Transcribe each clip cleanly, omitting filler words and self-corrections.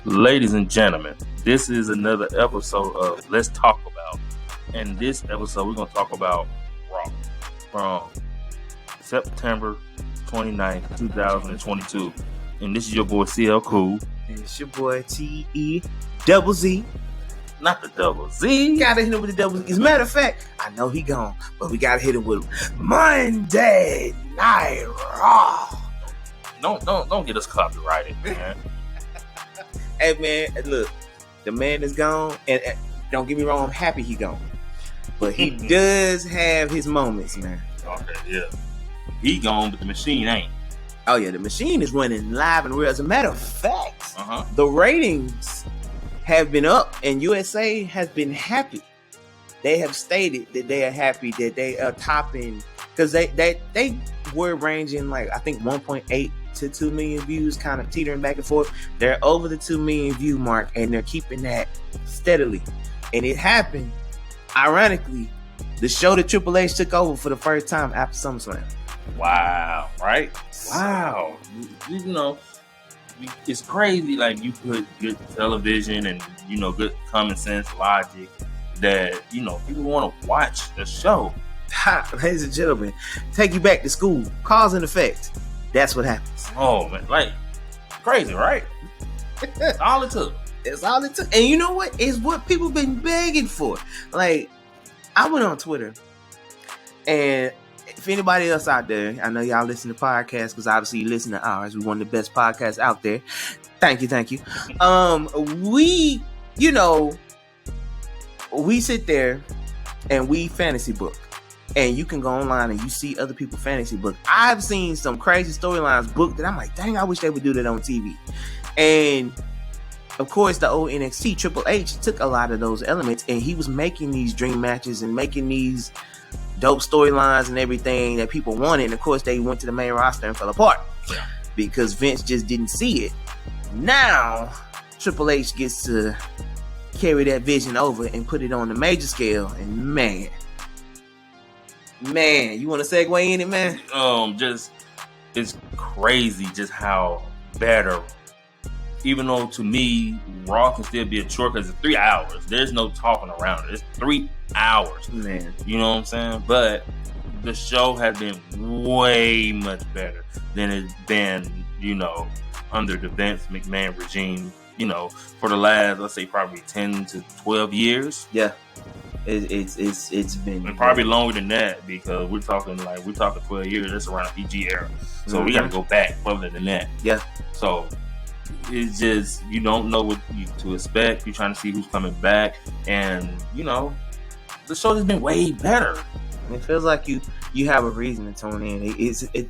Ladies and gentlemen, this is another episode of Let's Talk About. In this episode, we're going to talk about Raw from September 29th, 2022. And this is your boy CL Cool. And it's your boy T-E double Z. Not the double Z. Gotta hit him with the double Z. As a matter of fact, I know he gone, but we gotta hit him with Monday Night Raw. Don't get us copyrighted, man. Hey man, look, the man is gone, and don't get me wrong, I'm happy he gone, but he does have his moments, man. Okay, yeah. He gone, but the machine ain't. Oh yeah, the machine is running live and real. As a matter of fact, the ratings have been up, and USA has been happy. They have stated that they are happy that they are topping, because they were ranging like I think 1.8 to 2 million views, kind of teetering back and forth. They're over the 2 million view mark, and they're keeping that steadily. And it happened, ironically, the show that Triple H took over for the first time after SummerSlam. Wow, right? Wow. You know, it's crazy. Like, you put good television and, you know, good common sense logic that, you know, people want to watch the show. Ladies and gentlemen, take you back to school. Cause and effect. That's what happens. Oh, man. Like, crazy, right? That's all it took. It's all it took. And you know what? It's what people been begging for. Like, I went on Twitter, and if anybody else out there, I know y'all listen to podcasts because obviously you listen to ours. We're one of the best podcasts out there. Thank you. We, you know, we sit there and we fantasy book. And you can go online and you see other people fantasy book. I've seen some crazy storylines booked that I'm like, dang, I wish they would do that on TV. And of course, the old NXT, Triple H took a lot of those elements, and he was making these dream matches and making these dope storylines and everything that people wanted. And of course, they went to the main roster and fell apart because Vince just didn't see it. Now, Triple H gets to carry that vision over and put it on the major scale. And man, you want to segue in it, man? Just it's crazy just how better. Even though to me, Raw can still be a chore because it's 3 hours. There's no talking around it. It's 3 hours, man. You know what I'm saying? But the show has been way much better than it's been, you know, under the Vince McMahon regime. You know, for the last, let's say, probably 10 to 12 years. Yeah. It's been and probably longer than that, because we're talking 12 years. That's around the PG era, so we got to go back further than that. Yeah. So it's just, you don't know what to expect. You're trying to see who's coming back, and you know, the show has been way better. It feels like you have a reason to tune in.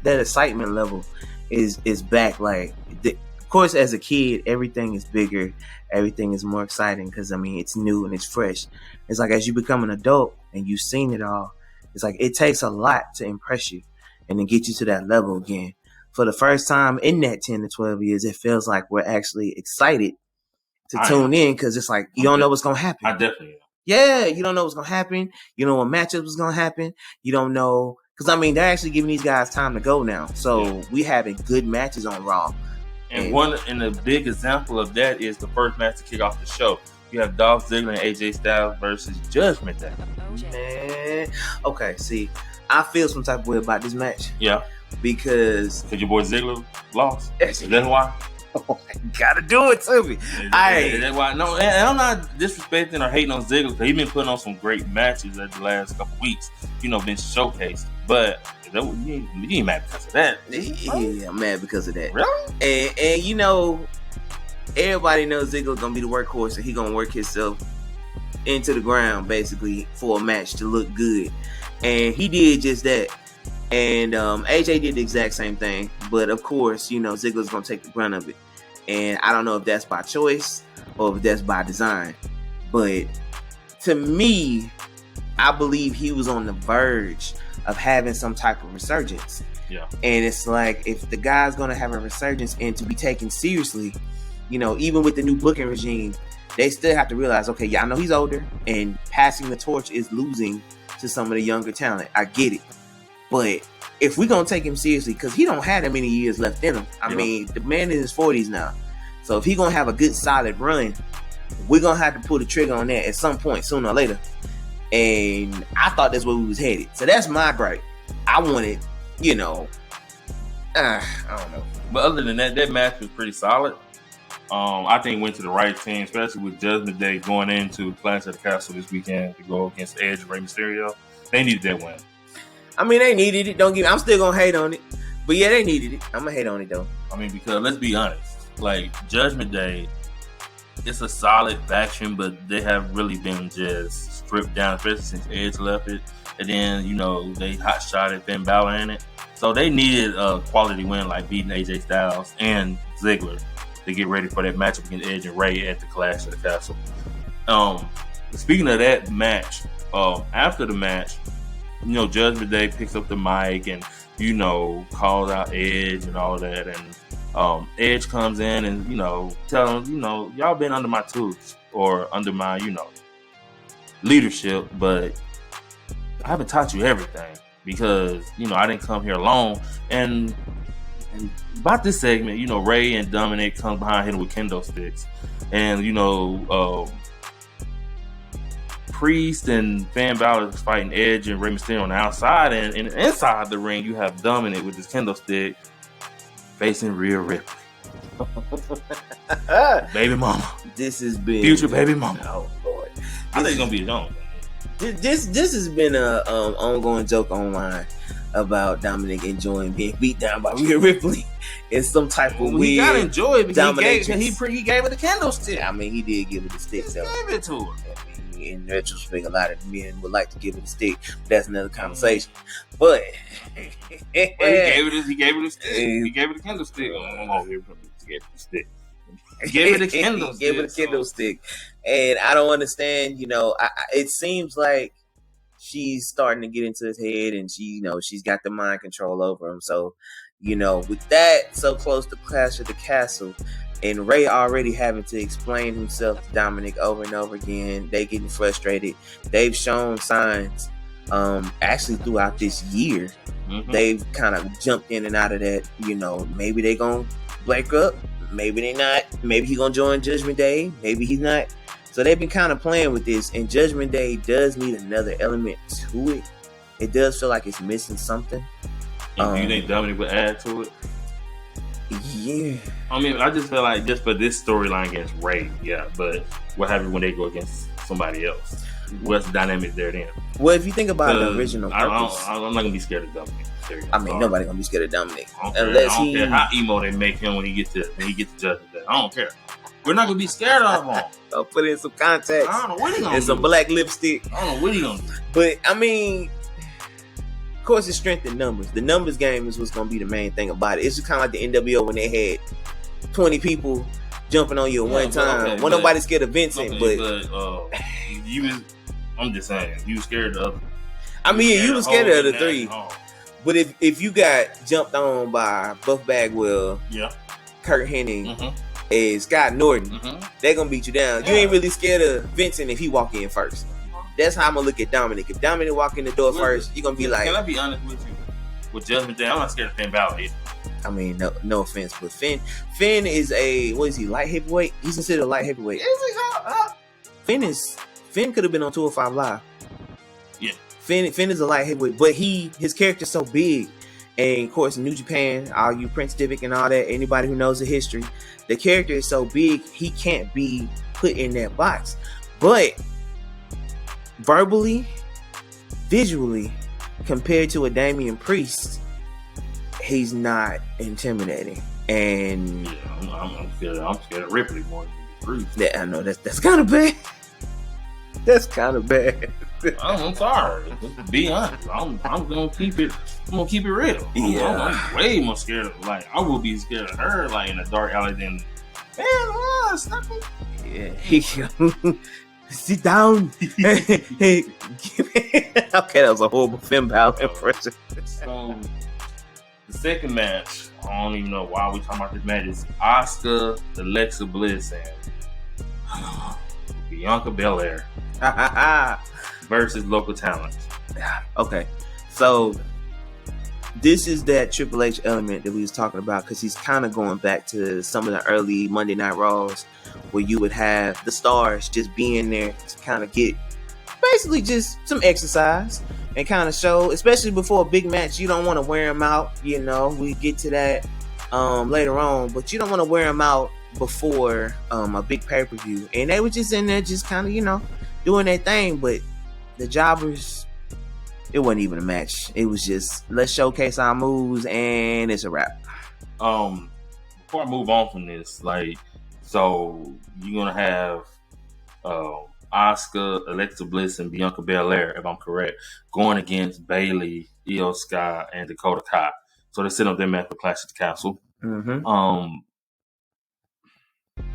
That excitement level is back. Like, of course, as a kid, everything is bigger, everything is more exciting because I mean it's new and it's fresh. It's like as you become an adult and you've seen it all, it's like it takes a lot to impress you and then get you to that level again. For the first time in that 10 to 12 years, it feels like we're actually excited to tune in because it's like you don't know what's going to happen. I definitely am. Yeah, you don't know what's going to happen. You know what matchups is going to happen. You don't know. Because, I mean, they're actually giving these guys time to go now. So we having good matches on Raw. And a big example of that is the first match to kick off the show. You have Dolph Ziggler and AJ Styles versus Judgment Day. Man. Okay, see, I feel some type of way about this match. Yeah. Because your boy Ziggler lost. Is that why? Oh, gotta do it to me. That's why. No, and I'm not disrespecting or hating on Ziggler because he's been putting on some great matches at the last couple weeks. You know, been showcased. But you ain't mad because of that. Yeah, I'm mad because of that. Really? And you know, everybody knows Ziggler's gonna be the workhorse, and he gonna work himself into the ground basically for a match to look good. And he did just that. And AJ did the exact same thing. But of course, you know, Ziggler's gonna take the brunt of it. And I don't know if that's by choice or if that's by design. But to me, I believe he was on the verge of having some type of resurgence. Yeah. And it's like, if the guy's going to have a resurgence and to be taken seriously, you know, even with the new booking regime, they still have to realize, okay, yeah, I know he's older and passing the torch is losing to some of the younger talent. I get it. But if we're going to take him seriously, because he don't have that many years left in him. I mean, the man in his 40s now. So if he gonna have a good solid run, we're gonna have to pull the trigger on that at some point, sooner or later. And I thought that's where we was headed. So that's my gripe. I wanted, I don't know. But other than that match was pretty solid. I think went to the right team, especially with Judgment Day going into Clash of the Castle this weekend to go against Edge and Rey Mysterio. They needed that win. I mean, they needed it. I'm still gonna hate on it, but yeah, they needed it. I'm gonna hate on it though. I mean, because let's be honest, like Judgment Day, it's a solid faction, but they have really been just stripped down, especially since Edge left it, and then they hot shotted Finn Balor in it, so they needed a quality win like beating AJ Styles and Ziggler to get ready for that matchup against Edge and Rey at the Clash of the Castle. Speaking of that match, after the match, Judgment Day picks up the mic and calls out Edge and all of that, and Edge comes in and tell him, y'all been under my tutelage or under my leadership, but I haven't taught you everything because I didn't come here alone. And about this segment, Rey and Dominic come behind him with kendo sticks, and Priest and Finn Balor is fighting Edge and Rey Mysterio on the outside, and inside the ring you have Dominic with his kendo stick facing Rhea Ripley. Baby mama. This has been future baby mama. Oh Lord. I think it's gonna be his own. This has been a ongoing joke online about Dominic enjoying being beat down by Rhea Ripley. It's some type of weird. He gotta enjoy it because dominatrix. he gave her the candlestick. I mean, he did give her the stick. He gave it to her. I mean, in retrospect, a lot of men would like to give her the stick. But that's another conversation. But he gave her the stick. He gave her the candlestick. He gave her the stick. He gave her the candlestick. He gave her the candlestick. And I don't understand. It seems like she's starting to get into his head, and she's got the mind control over him. So, with that so close to Clash of the Castle, and Rey already having to explain himself to Dominic over and over again, they getting frustrated. They've shown signs, actually throughout this year, they've kind of jumped in and out of that. Maybe they gonna break up, maybe they not. Maybe he gonna join Judgment Day, maybe he's not. So they've been kind of playing with this, and Judgment Day does need another element to it. It does feel like it's missing something. And you think Dominic would add to it? Yeah. I mean, I just feel like just for this storyline against Rey, yeah. But what happens when they go against somebody else? What's the dynamic there then? Well, if you think about the original purpose, I'm not gonna be scared of Dominic. I mean, nobody gonna be scared of Dominic unless I don't care how emo they make him when he gets to Judgment Day. I don't care. We're not gonna be scared of him. I'll put in some context. I don't know what he gonna and do. Some black lipstick. I don't know what he gonna do. But I mean, of course, it's strength in numbers. The numbers game is what's gonna be the main thing about it. It's just kind of like the NWO when they had 20 people jumping on you at one time. Okay, nobody scared of Vincent, but I'm just saying, you scared of. I mean, you was scared of the three. But if you got jumped on by Buff Bagwell, Kurt Hennig, and Scott Norton, they're gonna beat you down. You ain't really scared of Vincent if he walk in first. That's how I'm gonna look at Dominic. If Dominic walk in the door first, you're gonna be like. Can I be honest with you? With Judgment Day, I'm not scared of Finn Balor either. I mean, no offense, but Finn is what is he, light heavyweight? He's considered a light heavyweight. Finn could have been on 205 Live. Yeah. Finn is a light heavyweight, but his character's so big. And of course, New Japan, all you Prince Divic and all that, anybody who knows the history, the character is so big, he can't be put in that box. But verbally, visually, compared to a Damian Priest, he's not intimidating. And I'm scared of Ripley more than Priest. Yeah, I know that's kind of bad. That's kind of bad. I'm sorry. Be honest. I'm gonna keep it. I'm gonna keep it real. I'm way more scared of. Like, I will be scared of her, like in a dark alley than. Man, stop it. Yeah. Sit down. Hey, okay, that was a horrible Finn Balor impression. So the second match, I don't even know why we talking about this match. Is Asuka, Alexa Bliss, and Bianca Belair versus local talent. Okay, so this is that Triple H element that we was talking about, because he's kind of going back to some of the early Monday Night Raws where you would have the stars just being there to kind of get basically just some exercise and kind of show, especially before a big match. You don't want to wear them out. We get to that later on, but you don't want to wear them out before a big pay-per-view. And they were just in there just kind of, doing their thing. But the jobbers, it wasn't even a match. It was just, let's showcase our moves and it's a wrap. Before I move on from this, so you're gonna have Asuka, Alexa Bliss, and Bianca Belair, if I'm correct, going against Bayley, Io Sky, and Dakota Kai. So they're setting up their match for Clash at the Castle. Mm-hmm.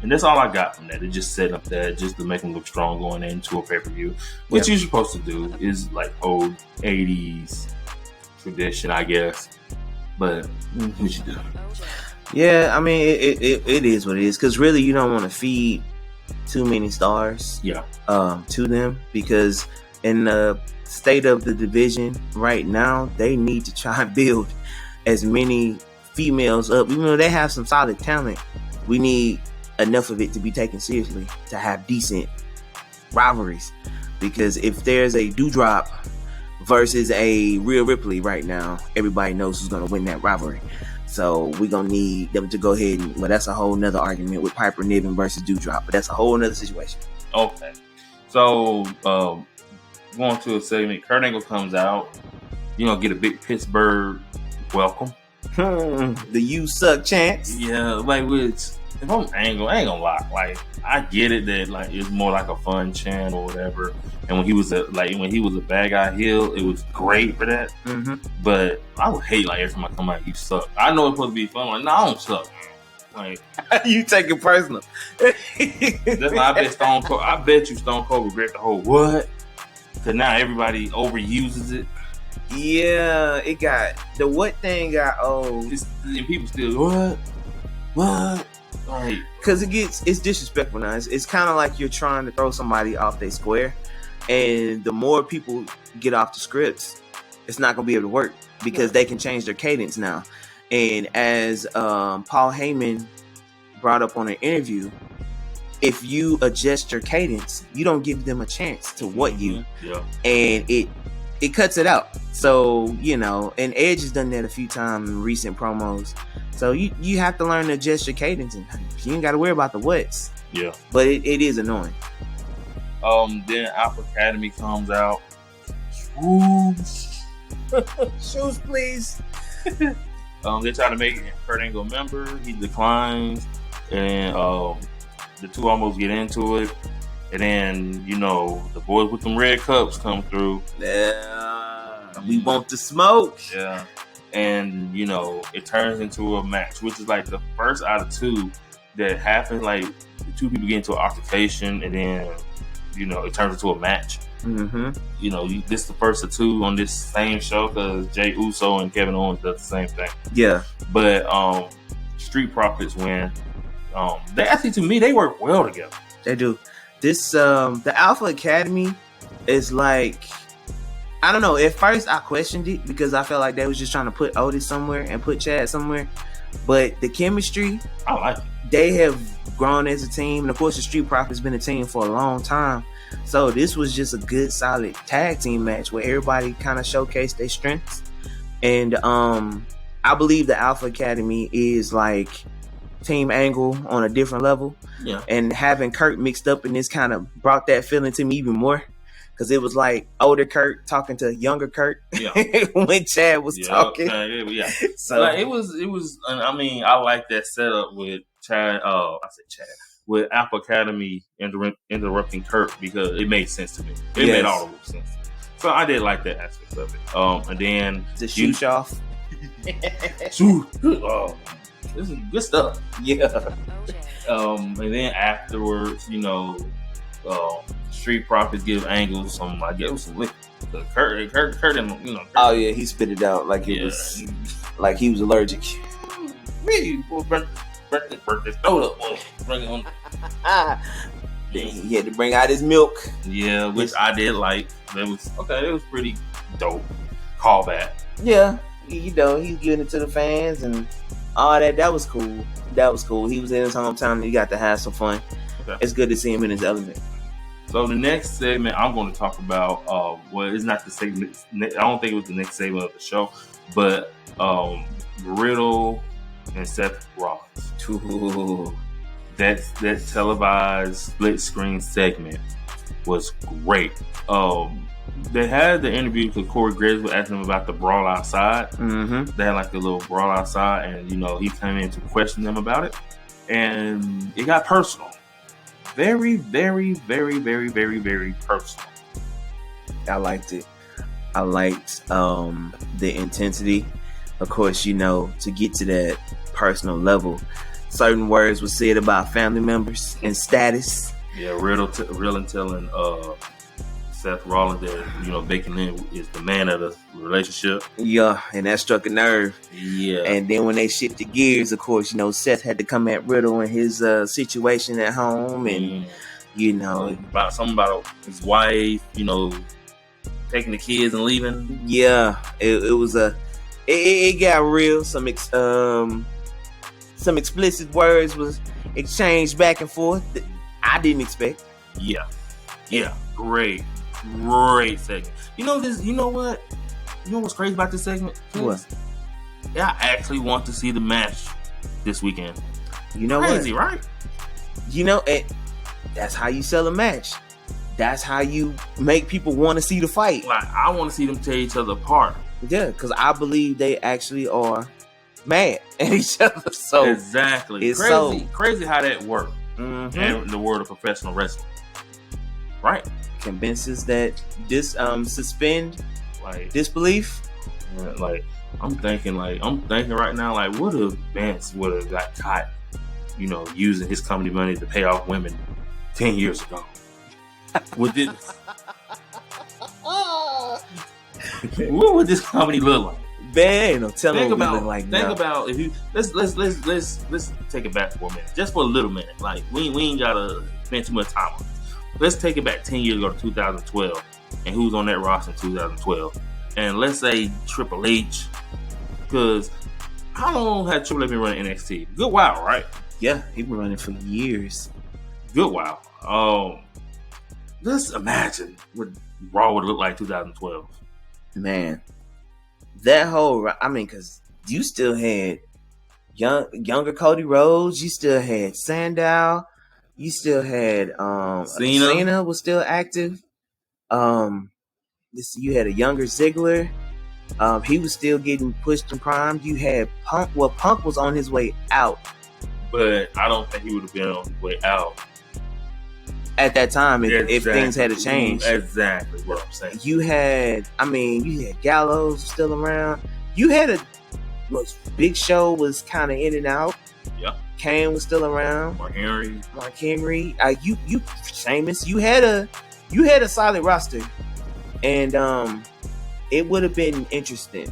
And that's all I got from that. They just set up that just to make them look strong going into a pay-per-view. What you're supposed to do is like old 80s tradition, I guess. But what you do? Yeah, I mean, it is what it is. Because really, you don't want to feed too many stars to them. Because in the state of the division right now, they need to try and build as many females up. Even though they have some solid talent, we need enough of it to be taken seriously, to have decent rivalries. Because if there's a Doudrop versus a Rhea Ripley right now, everybody knows who's going to win that rivalry. So we're going to need them to go ahead and, well, that's a whole nother argument with Piper Niven versus Doudrop, but that's a whole nother situation. Okay. So, going to a segment, Kurt Angle comes out, get a big Pittsburgh welcome. The "you suck" chants. Yeah, if I'm Angle, I ain't gonna lie. I get it that it's more like a fun chant or whatever. And when he was a bad guy heel, it was great for that. Mm-hmm. But I would hate every time I come out, you suck. I know it's supposed to be fun. No, I don't suck. You take it personal. That's why I bet you Stone Cold regret the whole what? Because now everybody overuses it. Yeah, it got the what thing got old. And people still what? Because it's disrespectful now. It's kind of like you're trying to throw somebody off their square, and the more people get off the scripts, it's not gonna be able to work because they can change their cadence now. And as Paul Heyman brought up on an interview, if you adjust your cadence, you don't give them a chance to and it cuts it out. So, and Edge has done that a few times in recent promos. So you have to learn to adjust your cadence, and you ain't got to worry about the what's. Yeah. But it is annoying. Then Alpha Academy comes out. Shoes, please. They try to make Kurt Angle a member. He declines. And the two almost get into it. And then, the boys with them red cups come through. Yeah. We want the smoke. Yeah. And, it turns into a match, which is the first out of two that happens. The two people get into an altercation, and then, it turns into a match. Mm-hmm. This is the first of two on this same show because Jay Uso and Kevin Owens does the same thing. Yeah. But Street Profits win. They actually, to me, they work well together. They do. This the Alpha Academy is I don't know. At first, I questioned it because I felt like they was just trying to put Otis somewhere and put Chad somewhere. But the chemistry, I like it. They have grown as a team, and of course, the Street Profits been a team for a long time. So this was just a good, solid tag team match where everybody kind of showcased their strengths. And I believe the Alpha Academy is Team Angle on a different level. Yeah. And having Kurt mixed up in this kind of brought that feeling to me even more. Because it was older Kurt talking to younger Kurt when Chad was talking. Yeah. So it was. I mean, I like that setup with Chad. With Alpha Academy interrupting Kurt because it made sense to me. It made all the sense. So I did like that aspect of it. And then the shoot off. Shoot. This is good stuff. Yeah. And then afterwards, Street Profits give Angle some liquor. Kurt and Oh yeah, he spit it out like it was like he was allergic. Really, burn this throat up, boy. Bring it on. Then he had to bring out his milk. Yeah, which I did like. It was pretty dope. Callback. Yeah. you know, he's giving it to the fans and all that. That was cool. That was cool. He was in his hometown and he got to have some fun. Okay. It's good to see him in his element. So the next segment I'm going to talk about, well, it's not the segment. I don't think it was the next segment of the show, but Riddle and Seth Rollins. Ooh. That televised split screen segment was great. They had the interview because Corey Graves was asking him about the brawl outside. Mm-hmm. They had like a little brawl outside, and you know he came in to question them about it, and it got personal. Very, very, very, very, very, very personal. I liked it. I liked the intensity. Of course, you know, to get to that personal level, certain words were said about family members and status. Yeah, Riddle telling Seth Rollins that, you know, Bacon Lynn is the man of the relationship. Yeah, and that struck a nerve. Yeah. And then when they shifted gears, of course, you know, Seth had to come at Riddle and his situation at home, and you know, something about his wife, you know, taking the kids and leaving. Yeah, it was it got real. Some explicit words was exchanged back and forth that I didn't expect. Yeah, great segment. You know this. You know what? You know what's crazy about this segment? What? Yeah, I actually want to see the match this weekend. You know crazy, what? Right? You know, that's how you sell a match. That's how you make people want to see the fight. Like, I want to see them tear each other apart. Yeah, because I believe they actually are mad at each other. So exactly, it's crazy how that works. Mm-hmm. In the world of professional wrestling, right? Convinces that suspend like disbelief. Like I'm thinking right now, like what if Vince would have got caught, you know, using his company money to pay off women 10 years ago? Would this? What would this company look like? Man, ain't no telling think what about, we look like think now. about if you let's take it back for a minute, just for a little minute. Like we ain't gotta spend too much time on this. Let's take it back 10 years ago to 2012, and who's on that roster in 2012? And let's say Triple H, because how long had Triple H been running NXT? Good while, right? Yeah, he been running for years. Good while. Let's imagine what Raw would look like 2012. Man, that whole, I mean, because you still had younger Cody Rhodes, you still had Sandow, you still had Cena was still active. You had a younger Ziggler. He was still getting pushed and primed. You had Punk. Well, Punk was on his way out, but I don't think he would have been on his way out at that time if things had changed. Exactly what I'm saying. You had Gallows still around. You had Big Show was kind of in and out. Yeah. Kane was still around. Mark Henry. You Sheamus. You had a solid roster, and it would have been interesting.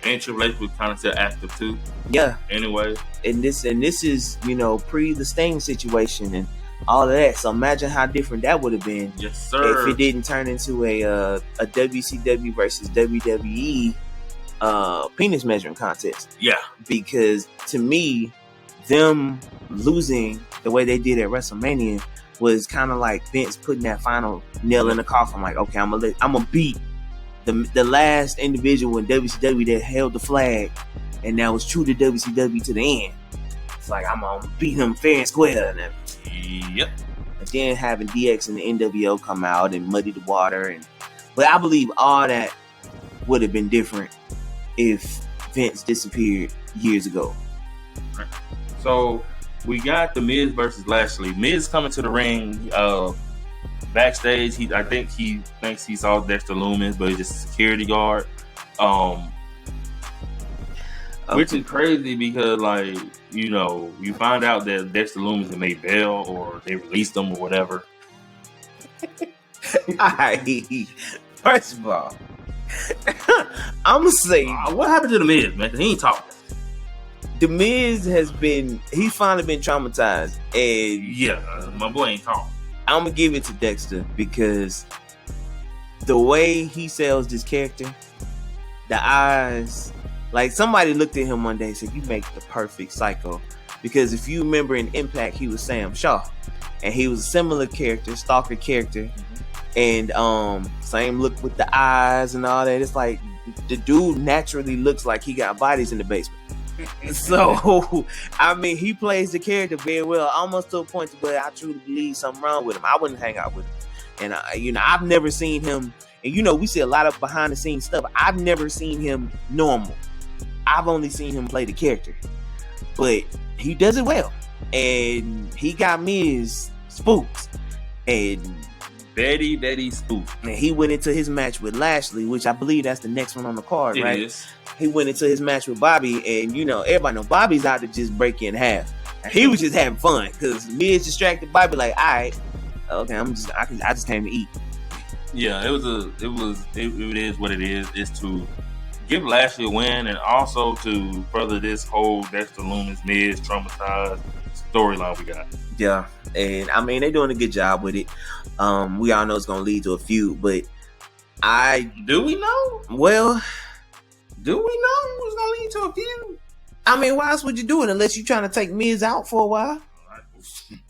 And Triple H was kind of still active too. Yeah. Anyway. And this is, you know, pre the Sting situation and all of that. So imagine how different that would have been. Yes, sir. If it didn't turn into a WCW versus WWE penis measuring contest. Yeah. Because to me, them losing the way they did at WrestleMania was kind of like Vince putting that final nail in the coffin. Like, okay, I'm gonna beat the last individual in WCW that held the flag, and that was true to WCW to the end. It's like I'm gonna beat him fair and square and everything. Yep. And then having DX and the NWO come out and muddy the water, but I believe all that would have been different if Vince disappeared years ago. Right. So we got The Miz versus Lashley. Miz coming to the ring. Backstage, I think he thinks he saw Dexter Lumis, but he's just a security guard. Which is crazy because, like, you know, you find out that Dexter Lumis had made bail or they released him or whatever. First of all, I'm gonna say, what happened to The Miz, man? 'Cause he ain't talking. The Miz he's finally been traumatized, and yeah, my boy ain't talking. I'm gonna give it to Dexter because the way he sells this character, the eyes, Like somebody looked at him one day and said, "You make the perfect Psycho," because if you remember in Impact, he was Sam Shaw, and he was a similar character, stalker character, and same look with the eyes and all that. It's like the dude naturally looks like he got bodies in the basement. So, I mean, he plays the character very well, almost to a point where I truly believe something wrong with him. I wouldn't hang out with him. And, I've never seen him, and, we see a lot of behind the scenes stuff. I've never seen him normal. I've only seen him play the character. But he does it well. And he got Miz spooked. And Very, very spooked. And he went into his match with Lashley, which I believe that's the next one on the card, right? It is. He went into his match with Bobby, and everybody know Bobby's out to just break you in half. And he was just having fun because Miz distracted Bobby, like, all right, okay, I just came to eat. Yeah, it is what it is. It's to give Lashley a win and also to further this whole Dexter Lumis Miz traumatized storyline we got. Yeah, and I mean they're doing a good job with it. We all know it's gonna lead to a feud, but do we know? Well, do we know it's gonna lead to a feud? I mean, why else would you do it unless you're trying to take Miz out for a while?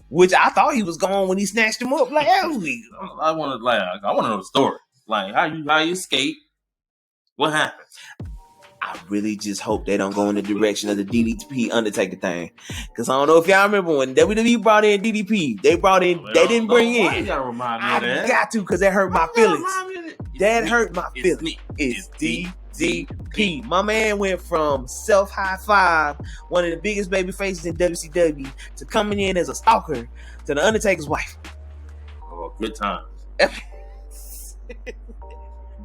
Which I thought he was going when he snatched him up like last week. I want to know the story. Like how you escape? What happened? I really just hope they don't go in the direction of the DDP Undertaker thing. Because I don't know if y'all remember when WWE brought in DDP. They didn't bring in. Why you gotta remind me of that? I got to because that hurt my feelings. That hurt my feelings. It's DDP. My man went from self high five, one of the biggest baby faces in WCW, to coming in as a stalker to the Undertaker's wife. Oh, good times.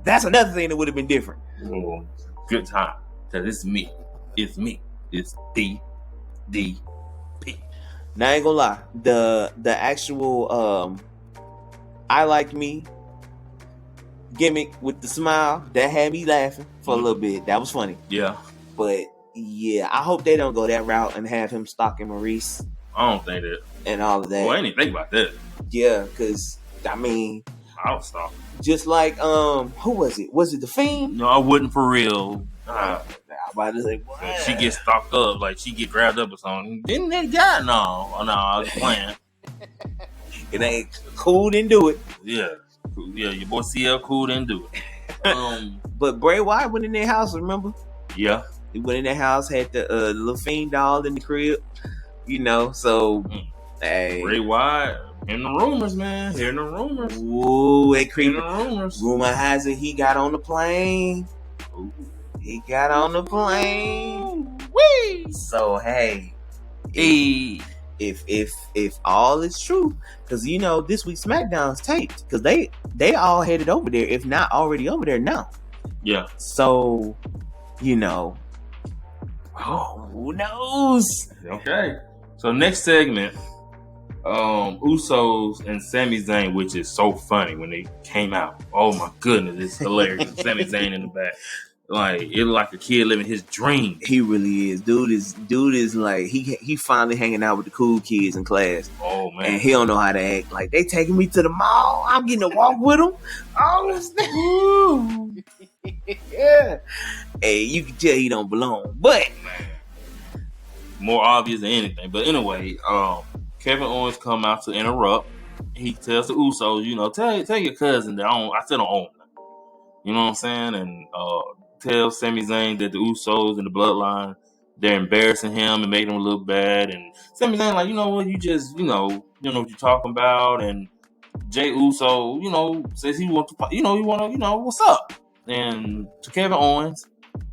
That's another thing that would have been different. Oh, good time. Cause it's me. It's DDP. Now I ain't gonna lie. The actual I Like Me gimmick with the smile, that had me laughing for a little bit. That was funny. Yeah. But yeah, I hope they don't go that route and have him stalking Maurice. I don't think that. And all of that. Well, I didn't even think about that. Yeah, because I mean, I would stop. Just like who was it? Was it the Fiend? No, I wouldn't for real. I was about to say, what? She gets stalked up, like she get grabbed up or something. Didn't that guy? No, I was playing. It ain't cool, didn't do it. Yeah, your boy CL cool didn't do it. But Bray Wyatt went in their house, remember? Yeah, he went in their house, had the little Fiend doll in the crib, So, hey, Bray Wyatt. Hearing the rumors, man. Hearing the rumors. Ooh, it creepy. Hearing the rumors. Rumor has it he got on the plane. Ooh. He got on the plane. Wee. So hey, hey, if all is true, because this week's SmackDown's taped, because they all headed over there, if not already over there now. Yeah. So, who knows? Okay. So next segment. Usos and Sami Zayn, which is so funny when they came out. Oh my goodness, it's hilarious. Sami Zayn in the back, like it looked like a kid living his dream. He really is. Dude is like he finally hanging out with the cool kids in class. Oh man, and he don't know how to act. Like they taking me to the mall. I'm getting to walk with them. Oh, yeah. Hey, you can tell he don't belong, but man, more obvious than anything. But anyway, Kevin Owens come out to interrupt. He tells the Usos, tell your cousin that I still don't own them. You know what I'm saying? And tell Sami Zayn that the Usos and the Bloodline, they're embarrassing him and making him look bad. And Sami Zayn like, you know what, you just, you know what you're talking about. And Jey Uso, says he wants to, what's up? And to Kevin Owens.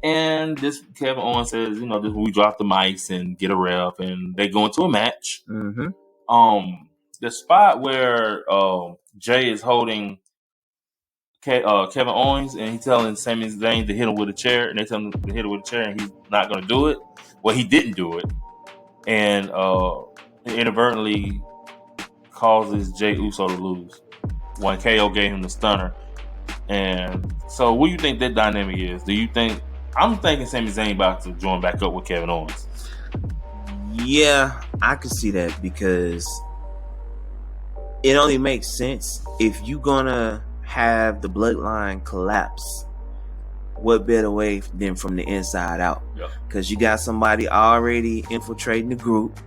And this Kevin Owens says, this we drop the mics and get a rep, and they go into a match. Mm-hmm. The spot where Jay is holding Kevin Owens, and he's telling Sami Zayn to hit him with a chair, and they tell him to hit him with a chair, and he's not going to do it. Well, he didn't do it, and it inadvertently causes Jey Uso to lose when KO gave him the stunner. And so, what do you think that dynamic is? Do you think? I'm thinking Sami Zayn about to join back up with Kevin Owens. Yeah, I could see that because it only makes sense if you're gonna have the Bloodline collapse. what better way than from the inside out? Yep. Because you got somebody already infiltrating the group.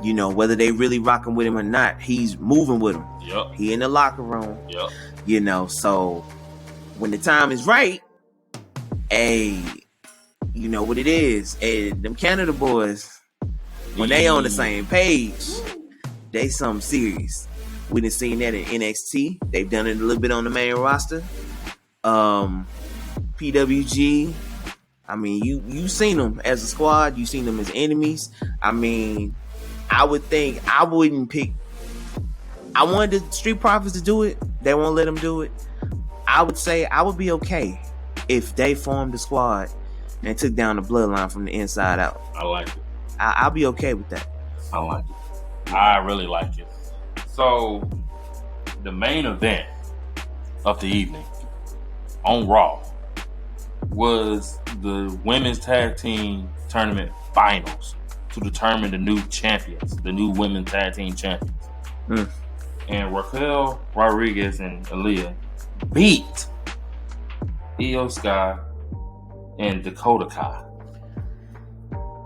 You know, whether they really rocking with him or not, he's moving with them. Yep. He in the locker room. Yep. You know, so when the time is right, hey, you know what it is. Hey, them Canada boys, when they on the same page, they something serious. We done seen that in NXT. They've done it a little bit on the main roster. PWG. I mean, you seen them as a squad. You seen them as enemies. I mean, I would think I wouldn't pick. I wanted the Street Profits to do it. They won't let them do it. I would say I would be okay if they formed a squad and took down the Bloodline from the inside out. I like it. I'll be okay with that. I like it. I really like it. So, the main event of the evening on Raw was the women's tag team tournament finals to determine the new champions, the new women's tag team champions. And Raquel Rodriguez and Aaliyah beat Io Sky and Dakota Kai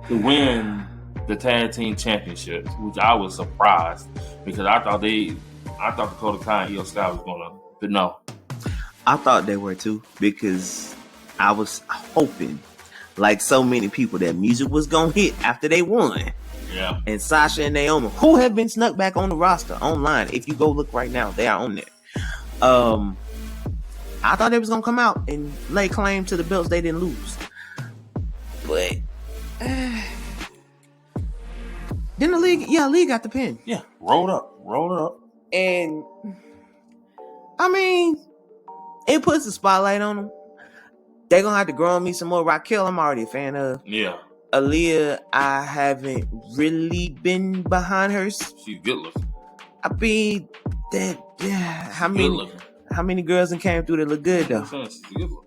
to win the tag team championships, which I was surprised because I thought Dakota Kai and Io Sky was gonna, but no. I thought they were too, because I was hoping, like so many people, that music was gonna hit after they won. Yeah. And Sasha and Naomi, who have been snuck back on the roster online. If you go look right now, they are on there. I thought they was gonna come out and lay claim to the belts they didn't lose. But then the league got the pin. Yeah, rolled up. And I mean, it puts a spotlight on them. They're gonna have to grow on me some more. Raquel, I'm already a fan of. Yeah. Aaliyah, I haven't really been behind her. She's good looking. I mean, that how many girls that came through that look good though? She's good looking.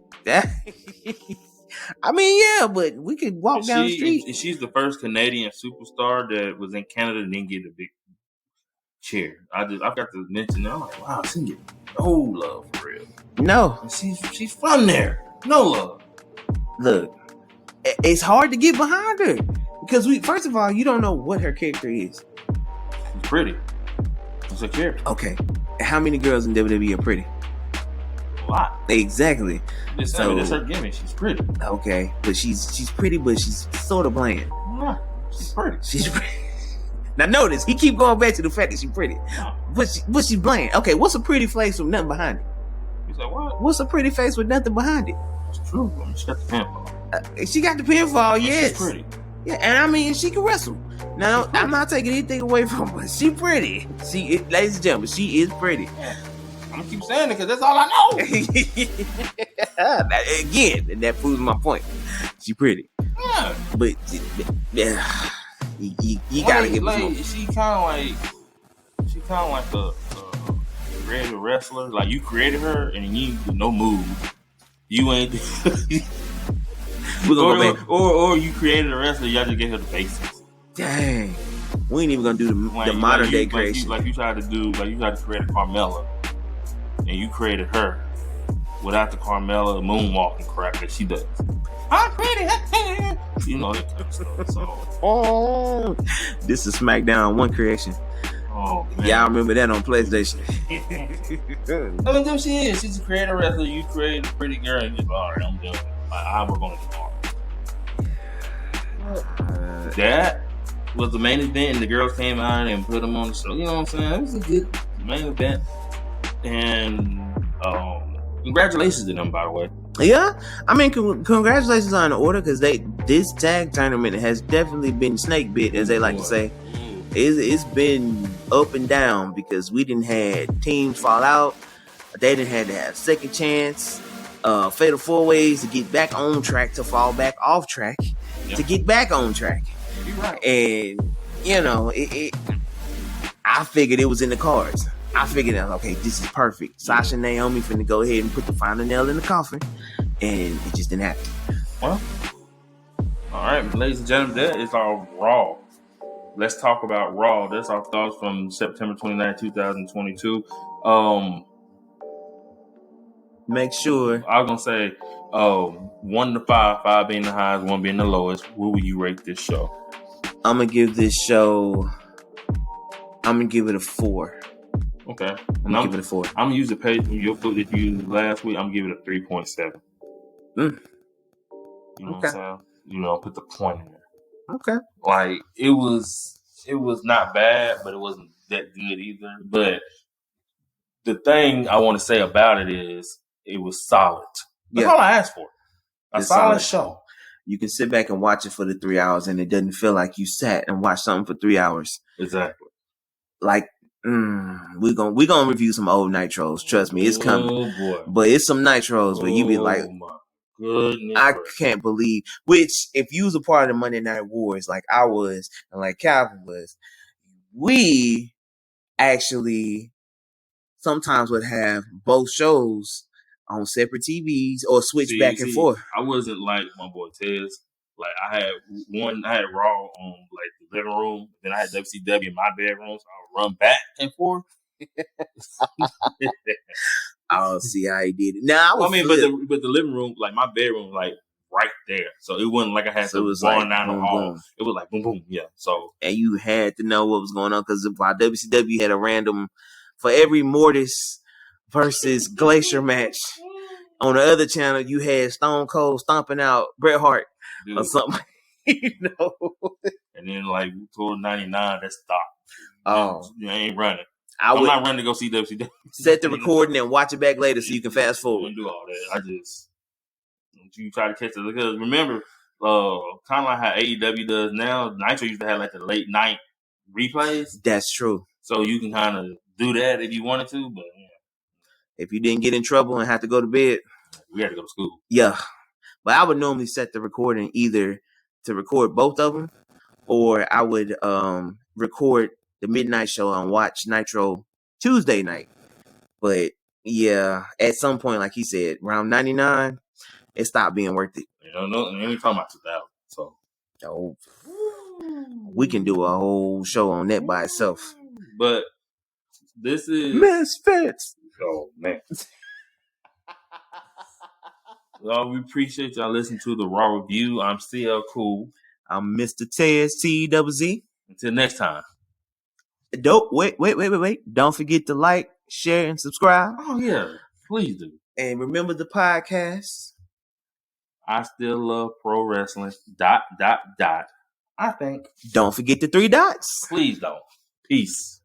I mean, yeah, but we could walk down the street. She's the first Canadian superstar that was in Canada and didn't get a big chair. I've got to mention that. I'm like, wow, she didn't get no love for real. No, and she's from there. No love. Look, it's hard to get behind her because first of all, you don't know what her character is. She's pretty. What's her character? Okay, how many girls in WWE are pretty? A lot. Exactly. That's her gimmick. She's pretty. Okay, but she's pretty, but she's sort of bland. Yeah, she's pretty. She's pretty. Now notice he keep going back to the fact that she's pretty, but she's bland. Okay, what's a pretty face with nothing behind it? He's like, what? What's a pretty face with nothing behind it? It's true. I mean, she got the pinfall. She got the pinfall. Yes. She's pretty. Yeah, and I mean, she can wrestle. Now, I'm not taking anything away from her. She pretty. Ladies and gentlemen, she is pretty. Yeah. I'm gonna keep saying it because that's all I know. Again, that proves my point. She pretty. Yeah. But you gotta give her she kind of like a creative wrestler. Like you created her and you do no moves. You ain't. or you created a wrestler. Y'all just gave her the basics. Dang. We ain't even gonna do the modern day creation. Like you tried to create a Carmella, and you created her without the Carmella moonwalking crap that she does. I'm pretty, you know that kind of stuff. So, this is SmackDown One creation. Oh man, y'all remember that on PlayStation? I mean, she is. She's a creative wrestler. You create a pretty girl, and you just all right, I'm doing it. I work on it tomorrow. That was the main event, and the girls came out and put them on the show. You know what I'm saying? It was a good main event, and congratulations to them, by the way. Yeah, I mean, congratulations on the order because this tag tournament has definitely been snake bit, as they like to say. It's been up and down because we didn't had teams fall out. They didn't have to have second chance, fatal four ways to get back on track, to fall back off track, to get back on track. You're right. And you know, I figured it was in the cards. I figured out, okay, this is perfect. Sasha and Naomi finna go ahead and put the final nail in the coffin, and it just didn't happen. Well, all right, ladies and gentlemen, that is our Raw. Let's talk about Raw. That's our thoughts from September 29, 2022. make sure. I was gonna say, 1 to 5, 5 being the highest, 1 being the lowest. What would you rate this show? I'm gonna give this show. I'm gonna give it a 4. Okay, and I'm gonna give it a 4. I'm gonna use the page your book that you used last week. I'm gonna give it a 3.7. You know what I'm saying? Put the point in there. Okay. Like it was not bad, but it wasn't that good either. But the thing I want to say about it is it was solid. That's all I asked for. A solid show. You can sit back and watch it for the 3 hours, and it doesn't feel like you sat and watched something for 3 hours. Exactly. Like we're gonna review some old Nitros. Trust me, it's coming. Oh boy! But it's some Nitros where you be like, my goodness, I can't believe. Which, if you was a part of the Monday Night Wars, like I was, and like Calvin was, we actually sometimes would have both shows on separate TVs or switch back and forth. I wasn't like my boy Tez. Like I had Raw on like the living room, then I had WCW in my bedroom, so I would run back and forth. I'll see how he did it. Now, but the living room, like my bedroom, like right there, so it wasn't like I had to run down the hall. It was like boom, boom, yeah. So and you had to know what was going on because while WCW had a random for every Mortis versus Glacier match. On the other channel, you had Stone Cold stomping out Bret Hart or something. And then like toward 99, that stopped. Oh, you ain't running. I'm not running to go see WCW. Set the recording and watch it back later so you can fast forward. Don't do all that. You try to catch it because remember, kind of like how AEW does now. Nitro used to have like the late night replays. That's true. So you can kind of do that if you wanted to, but if you didn't get in trouble and have to go to bed, we had to go to school. Yeah, but I would normally set the recording either to record both of them, or I would record the midnight show and watch Nitro Tuesday night. But yeah, at some point, like he said, around 99, it stopped being worth it. No, ain't talking about 2000. So, we can do a whole show on that by itself. But this is Misfits. Oh man. Well, we appreciate y'all listening to the Raw Review. I'm CL Cool. I'm Mr. Tez TZZ. Until next time. Wait. Don't forget to like, share, and subscribe. Oh yeah, please do. And remember the podcast. I still love pro wrestling. ... I think. Don't forget the 3 dots. Please don't. Peace.